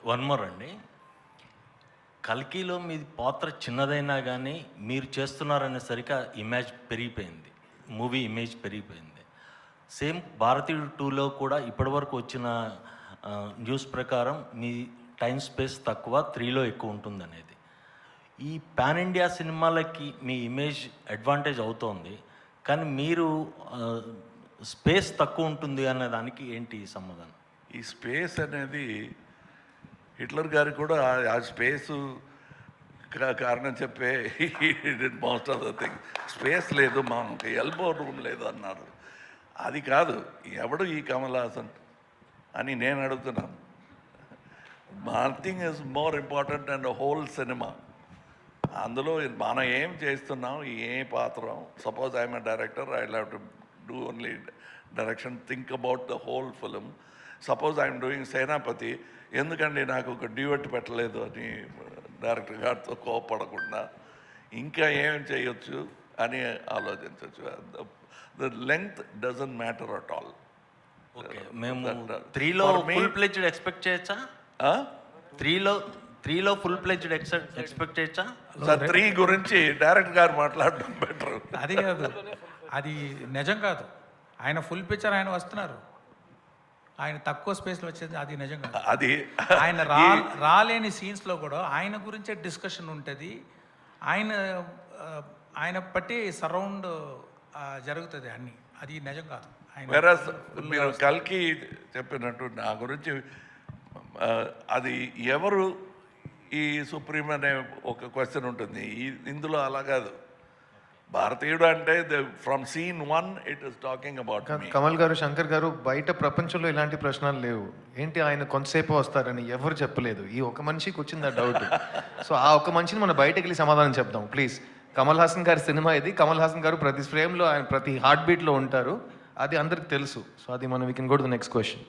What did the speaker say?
One more అండి. కల్కిలో మీ పాత్ర చిన్నదైనా కానీ మీరు చేస్తున్నారనేసరికి ఇమేజ్ పెరిగిపోయింది, మూవీ ఇమేజ్ పెరిగిపోయింది. సేమ్ భారతీయుడు 2లో కూడా ఇప్పటివరకు వచ్చిన న్యూస్ ప్రకారం మీ టైం స్పేస్ తక్కువ, 3లో ఎక్కువ ఉంటుంది అనేది. ఈ పాన్ ఇండియా సినిమాలకి మీ ఇమేజ్ అడ్వాంటేజ్ అవుతోంది, కానీ మీరు స్పేస్ తక్కువ ఉంటుంది అనే దానికి ఏంటి సమాధానం? ఈ స్పేస్ అనేది హిట్లర్ గారికి కూడా ఆ స్పేసు కారణం చెప్పే most of the thing. Space లేదు, మనకి ఎల్బో రూమ్ లేదు అన్నారు. అది కాదు, ఎవడు ఈ కమల్ హాసన్ అని నేను అడుగుతున్నాను. Nothing is more important and whole cinema. అందులో మనం ఏం చేస్తున్నాం, ఏ పాత్ర. Suppose I'm a director, I have to do only direction, think about the whole film. Suppose I'm doing Senapathi, ఎందుకండి నాకు ఒక డ్యూయట్ పెట్టలేదు అని డైరెక్టర్ గారితో కోపడకుండా ఇంకా ఏం చేయొచ్చు అని ఆలోచించవచ్చు. The length doesn't matter at all. మేము 3లో ఫుల్ ప్లెజ్డ్ ఎక్స్పెక్ట్ చేయొచ్చా? 3లో ఫుల్ ప్లెజ్డ్ ఎక్స్పెక్ట్ చేయొచ్చా? సార్ 3 గురించి డైరెక్టర్ గారు మాట్లాడడం బెటర్. అది కాదు, అది నిజం కాదు. ఆయన ఫుల్ పిక్చర్ ఆయన వస్తున్నారు, ఆయన తక్కువ స్పేస్లో వచ్చేది అది నిజం కాదు. అది ఆయన రాలేని సీన్స్లో కూడా ఆయన గురించే డిస్కషన్ ఉంటుంది. ఆయన బట్టి సరౌండ్ జరుగుతుంది అన్నీ. అది నిజం కాదు. మీరు కల్కి చెప్పినట్టు నా గురించి అది ఎవరు ఈ సుప్రీం అనే ఒక క్వశ్చన్ ఉంటుంది. ఇందులో అలా కాదు. భారతీయుడు అంటే from scene 1 it is talking about me. Kamal garu, Shankar గారు, బయట ప్రపంచంలో ఇలాంటి ప్రశ్నలు లేవు. ఏంటి ఆయన కొంతసేపు వస్తారని ఎవరు చెప్పలేదు. ఈ ఒక మనిషికి వచ్చింది ఆ డౌట్. సో ఆ ఒక మనిషిని మనం బయటకు వెళ్ళి సమాధానం చెప్దాం ప్లీజ్. కమల్ హాసన్ గారి సినిమా ఇది. కమల్ హాసన్ గారు ప్రతి ఫ్రేమ్లో, ఆయన ప్రతి హార్ట్ బీట్లో ఉంటారు. అది అందరికి తెలుసు. సో అది మనం we can go to the next question.